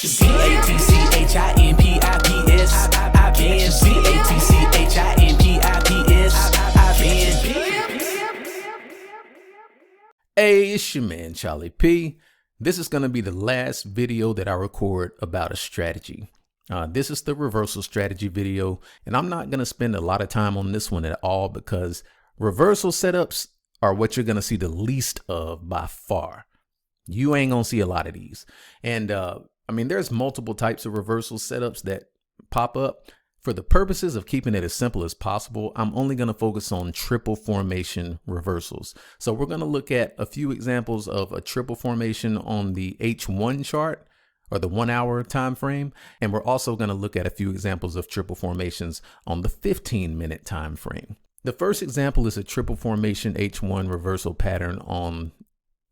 B-A-T-C-H-I-N-P-I-P-S. I've been B-A-T-C-H-I-N-P-I-P-S. I've been. Hey, it's your man, Charlie P. This is going to be the last video that I record about a strategy. This is the reversal strategy video, and I'm not going to spend a lot of time on this one at all because reversal setups are what you're going to see the least of by far. You ain't going to see a lot of these. And I mean, there's multiple types of reversal setups that pop up. For the purposes of keeping it as simple as possible, I'm only going to focus on triple formation reversals. So we're going to look at a few examples of a triple formation on the H1 chart or the 1 hour time frame. And we're also going to look at a few examples of triple formations on the 15-minute time frame. The first example is a triple formation H1 reversal pattern on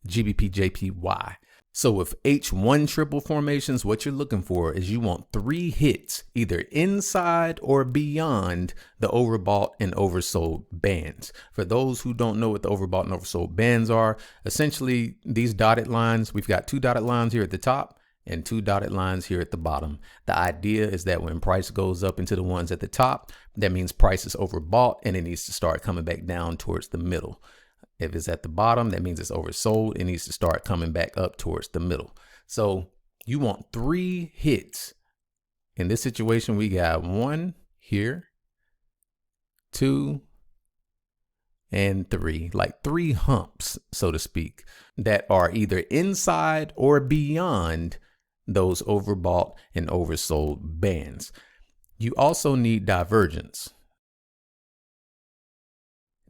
GBP JPY. So with H1 triple formations, what you're looking for is you want 3 hits either inside or beyond the overbought and oversold bands. For those who don't know what the overbought and oversold bands are, essentially these dotted lines, we've got 2 dotted lines here at the top and 2 dotted lines here at the bottom. The idea is that when price goes up into the ones at the top, that means price is overbought and it needs to start coming back down towards the middle. If it's at the bottom, that means it's oversold. It needs to start coming back up towards the middle. So you want 3 hits. In this situation, we got 1 here, 2, and 3, like 3 humps, so to speak, that are either inside or beyond those overbought and oversold bands. You also need divergence.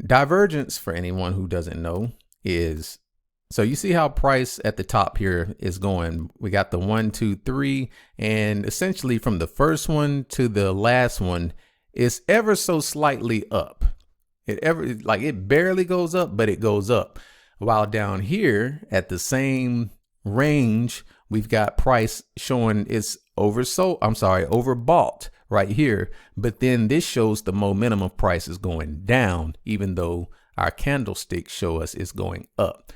Divergence, for anyone who doesn't know, is, so you see how price at the top here is going. We got the 1, 2, 3, and essentially from the first one to the last one is ever so slightly up. It barely goes up, but it goes up. While down here at the same range, we've got price showing it's overbought right here, but then this shows the momentum of price is going down, even though our candlesticks show us it's going up.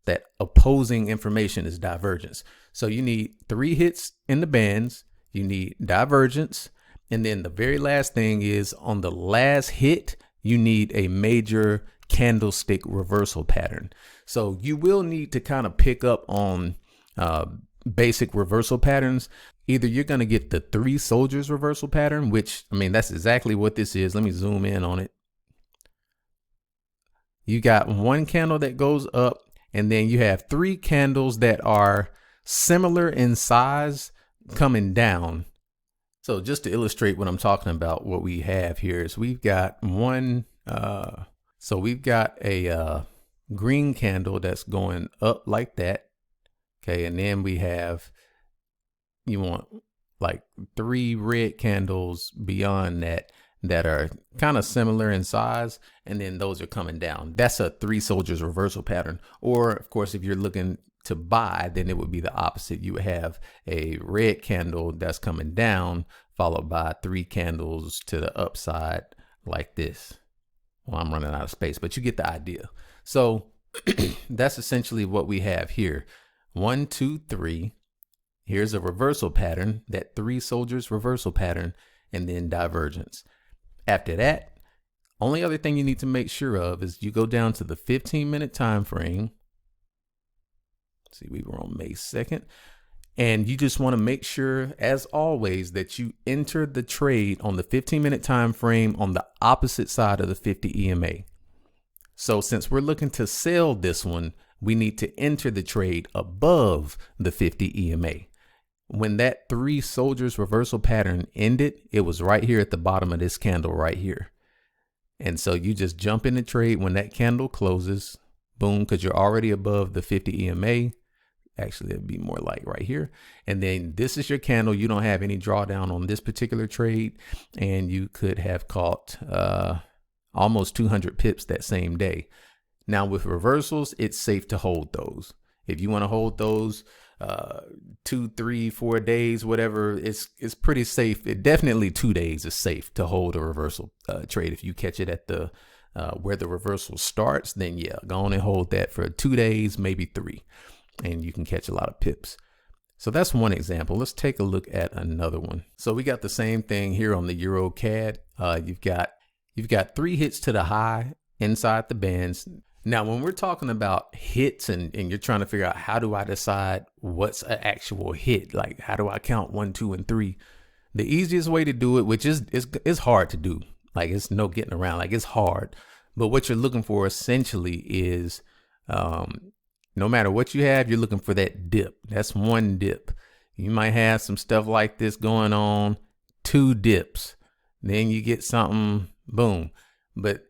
That opposing information is divergence. So you need 3 hits in the bands, you need divergence, and then the very last thing is on the last hit, you need a major candlestick reversal pattern. So you will need to kind of pick up on basic reversal patterns. Either you're going to get the 3 soldiers reversal pattern, which, I mean, that's exactly what this is. Let me zoom in on it. You got 1 candle that goes up, and then you have 3 candles that are similar in size coming down. So just to illustrate what I'm talking about, what we have here is we've got so we've got a green candle that's going up like that. Okay, and then we have, you want like 3 red candles beyond that are kind of similar in size, and then those are coming down. That's a 3 soldiers reversal pattern. Or of course, if you're looking to buy, then it would be the opposite. You would have a red candle that's coming down followed by 3 candles to the upside like this. Well, I'm running out of space, but you get the idea. So that's essentially what we have here. 1, 2, 3. Here's a reversal pattern, that 3 soldiers reversal pattern, and then divergence. After that, only other thing you need to make sure of is you go down to the 15-minute time frame. See, we were on May 2nd. And you just want to make sure, as always, that you enter the trade on the 15-minute time frame on the opposite side of the 50 EMA. So since we're looking to sell this one, we need to enter the trade above the 50 EMA. When that 3 soldiers reversal pattern ended, it was right here at the bottom of this candle right here. And so you just jump in the trade when that candle closes, boom, because you're already above the 50 EMA. Actually, it'd be more like right here. And then this is your candle. You don't have any drawdown on this particular trade. And you could have caught almost 200 pips that same day. Now with reversals, it's safe to hold those. If you want to hold those 2, 3, 4 days, whatever, it's pretty safe. It definitely 2 days is safe to hold a reversal trade. If you catch it at the where the reversal starts, then yeah, go on and hold that for 2 days, maybe 3, and you can catch a lot of pips. So that's one example. Let's take a look at another one. So we got the same thing here on the Euro CAD. You've got 3 hits to the high inside the bands. Now, when we're talking about hits and you're trying to figure out how do I decide what's an actual hit, like how do I count 1, 2, and 3? The easiest way to do it, which is hard to do, like it's no getting around, like it's hard. But what you're looking for essentially is, no matter what you have, you're looking for that dip. That's one dip. You might have some stuff like this going on, 2 dips. Then you get something, boom. But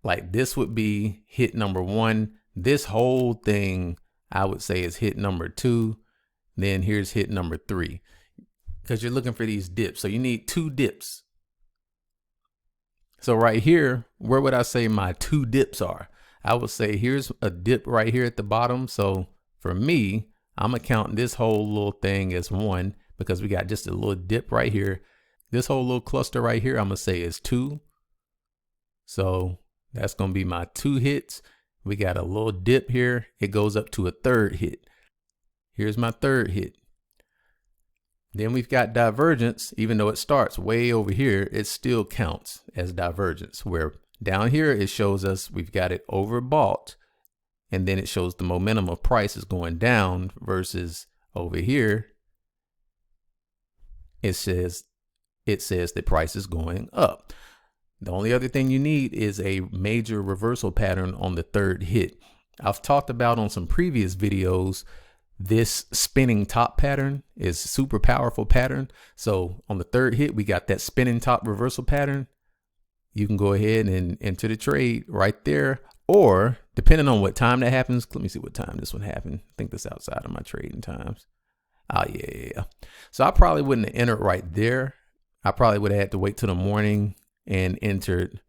like this would be hit number 1. This whole thing, I would say, is hit number 2. Then here's hit number 3. Because you're looking for these dips. So you need 2 dips. So right here, where would I say my 2 dips are? I would say here's a dip right here at the bottom. So for me, I'm going to count this whole little thing as 1 because we got just a little dip right here. This whole little cluster right here, I'm going to say is 2. So that's going to be my 2 hits. We got a little dip here. It goes up to a 3rd hit. Here's my 3rd hit. Then we've got divergence. Even though it starts way over here, it still counts as divergence, where down here it shows us we've got it overbought, and then it shows the momentum of price is going down, versus over here it says that price is going up. The only other thing you need is a major reversal pattern on the 3rd hit. I've talked about on some previous videos, this spinning top pattern is a super powerful pattern. So on the 3rd hit, we got that spinning top reversal pattern. You can go ahead and enter the trade right there. Or depending on what time that happens, let me see what time this one happened. I think that's outside of my trading times. Oh, yeah. So I probably wouldn't have entered right there. I probably would have had to wait till the morning and entered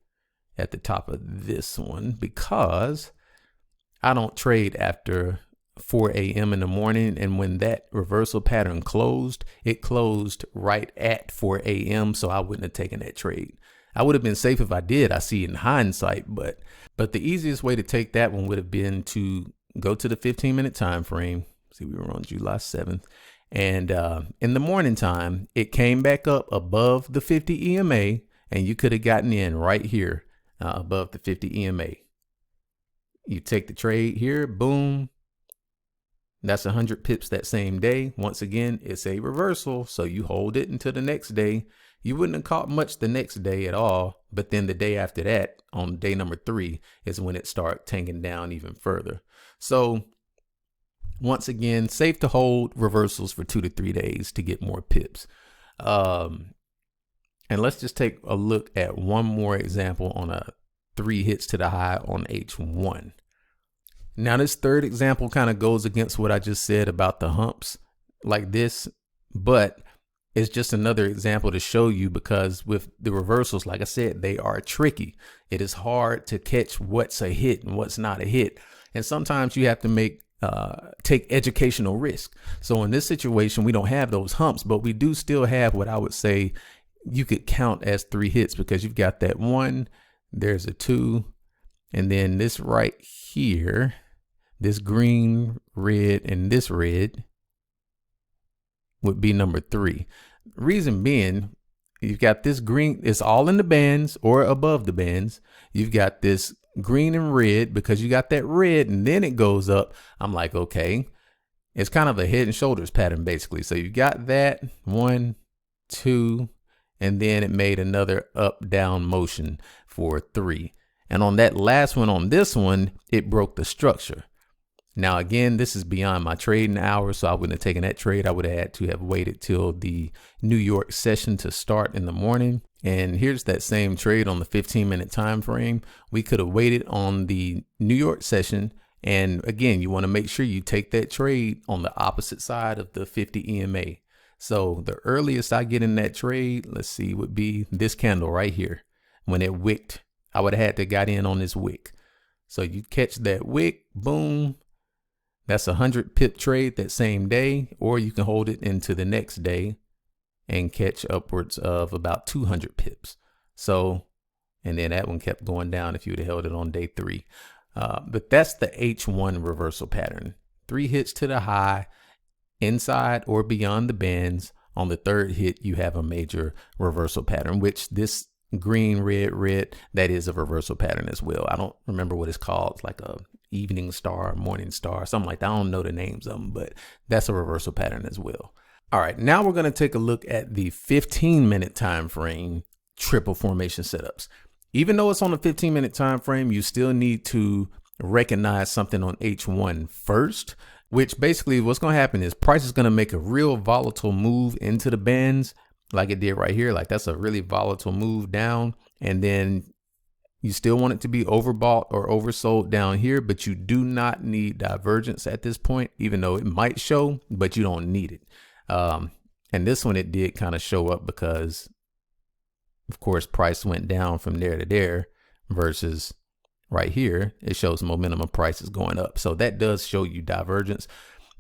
at the top of this one, because I don't trade after 4 a.m. in the morning. And when that reversal pattern closed, it closed right at 4 a.m. So I wouldn't have taken that trade. I would have been safe if I did. I see it in hindsight, but the easiest way to take that one would have been to go to the 15-minute time frame. See, we were on July 7th. And in the morning time, it came back up above the 50 EMA, and you could have gotten in right here above the 50 EMA. You take the trade here, boom. That's 100 pips that same day. Once again, it's a reversal, so you hold it until the next day. You wouldn't have caught much the next day at all, but then the day after that, on day number 3, is when it started tanking down even further. So once again, safe to hold reversals for 2 to 3 days to get more pips. And let's just take a look at one more example on a 3 hits to the high on H1. Now, this 3rd example kind of goes against what I just said about the humps like this, but it's just another example to show you, because with the reversals, like I said, they are tricky. It is hard to catch what's a hit and what's not a hit. And sometimes you have to take educational risk. So in this situation, we don't have those humps, but we do still have what I would say you could count as 3 hits, because you've got that 1, there's a 2, and then this right here, this green, red, and this red would be number 3. Reason being, you've got this green, it's all in the bands or above the bands. You've got this green and red because you got that red, and then it goes up. I'm like, okay, it's kind of a head and shoulders pattern basically. So you got that 1, 2, and then it made another up down motion for 3. And on that last one, on this one, it broke the structure. Now, again, this is beyond my trading hours, so I wouldn't have taken that trade. I would have had to have waited till the New York session to start in the morning. And here's that same trade on the 15-minute time frame. We could have waited on the New York session. And again, you want to make sure you take that trade on the opposite side of the 50 EMA. So the earliest I get in that trade, let's see, would be this candle right here. When it wicked, I would have had to got in on this wick. So you catch that wick, boom. That's a 100 pip trade that same day, or you can hold it into the next day and catch upwards of about 200 pips. So, and then that one kept going down if you would have held it on day 3. But that's the H1 reversal pattern. 3 hits to the high inside or beyond the bands. On the third hit, you have a major reversal pattern, which this green, red, that is a reversal pattern as well. I don't remember what it's called. It's like a evening star, morning star, something like that. I don't know the names of them, but that's a reversal pattern as well. All right, now we're going to take a look at the 15-minute time frame triple formation setups. Even though it's on a 15-minute time frame, you still need to recognize something on H1 first, which basically what's going to happen is price is going to make a real volatile move into the bands like it did right here. Like that's a really volatile move down. And then you still want it to be overbought or oversold down here, but you do not need divergence at this point, even though it might show, but you don't need it. And this one, it did kind of show up because of course, price went down from there to there versus right here. It shows momentum of prices going up. So that does show you divergence,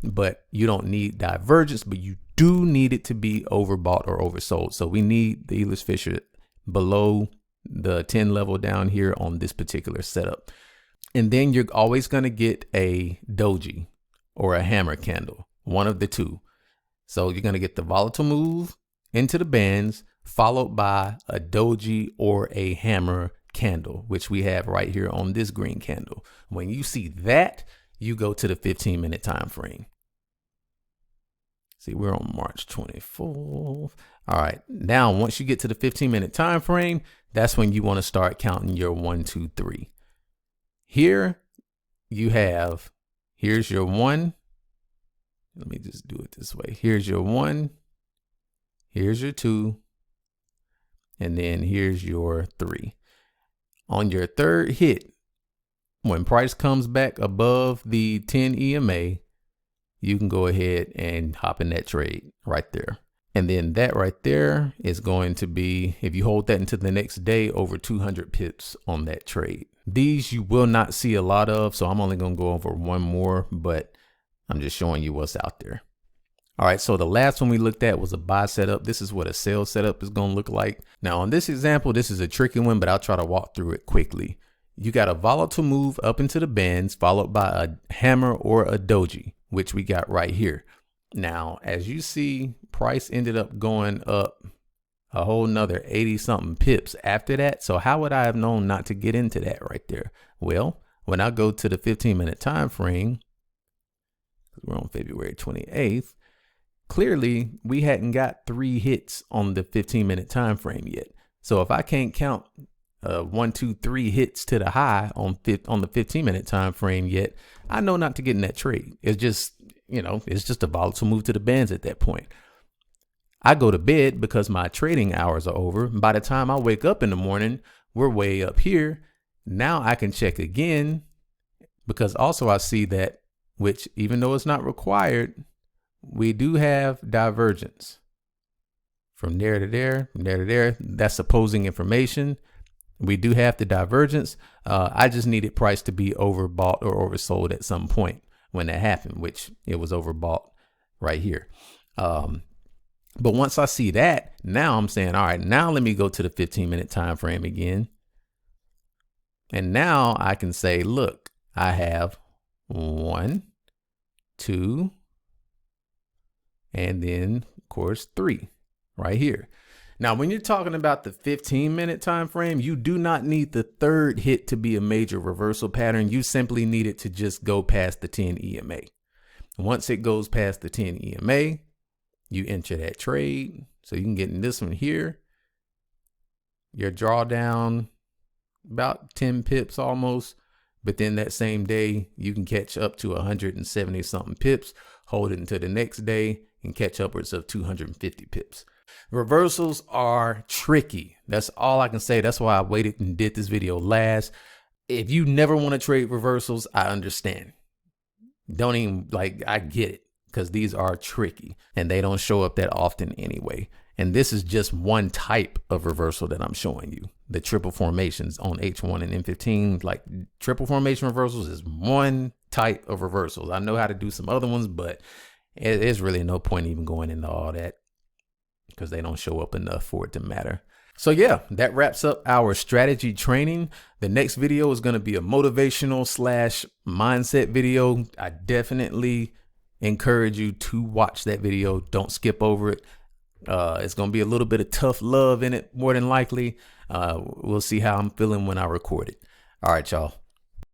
but you don't need divergence, but you do need it to be overbought or oversold. So we need the Ehlers Fisher below the 10 level down here on this particular setup. And then you're always going to get a doji or a hammer candle, one of the two. So you're going to get the volatile move into the bands, followed by a doji or a hammer candle, which we have right here on this green candle. When you see that, you go to the 15-minute time frame. See, we're on March 24th. All right. Now, once you get to the 15-minute time frame, that's when you want to start counting your 1, 2, 3. Here you have, here's your 1. Let me just do it this way. Here's your 1. Here's your 2. And then here's your 3. On your third hit, when price comes back above the 10 EMA, you can go ahead and hop in that trade right there. And then that right there is going to be, if you hold that into the next day, over 200 pips on that trade. These you will not see a lot of, so I'm only going to go over one more, but I'm just showing you what's out there. All right, so the last one we looked at was a buy setup. This is what a sell setup is going to look like. Now on this example, this is a tricky one, but I'll try to walk through it quickly. You got a volatile move up into the bands followed by a hammer or a doji, which we got right here. Now, as you see, price ended up going up a whole nother 80 something pips after that. So how would I have known not to get into that right there? Well, when I go to the 15-minute time frame, we're on February 28th. Clearly, we hadn't got 3 hits on the 15-minute time frame yet. So if I can't count 1, 2, 3 hits to the high on the 15-minute time frame yet, I know not to get in that trade. It's just, it's just a volatile move to the bands at that point. I go to bed because my trading hours are over. By the time I wake up in the morning, we're way up here. Now I can check again because also I see that, which even though it's not required, we do have divergence from there to there, from there to there. That's opposing information. We do have the divergence. I just needed price to be overbought or oversold at some point when that happened, which it was overbought right here. But once I see that, now I'm saying, all right, now let me go to the 15-minute time frame again. And now I can say, look, I have 1, 2, and then of course 3 right here. Now, when you're talking about the 15-minute time frame, you do not need the third hit to be a major reversal pattern. You simply need it to just go past the 10 EMA. Once it goes past the 10 EMA, you enter that trade. So you can get in this one here. Your drawdown about 10 pips almost. But then that same day, you can catch up to 170 something pips, hold it until the next day and catch upwards of 250 pips. Reversals are tricky. That's all I can say. That's why I waited and did this video last. If you never want to trade reversals, I understand. Don't even I get it because these are tricky and they don't show up that often anyway. And this is just one type of reversal that I'm showing you. The triple formations on H1 and M15, like triple formation reversals is one type of reversals. I know how to do some other ones, but there's really no point even going into all that because they don't show up enough for it to matter. So yeah, that wraps up our strategy training. The next video is going to be a motivational / mindset video. I definitely encourage you to watch that video. Don't skip over it. It's going to be a little bit of tough love in it, more than likely. We'll see how I'm feeling when I record it. All right, y'all.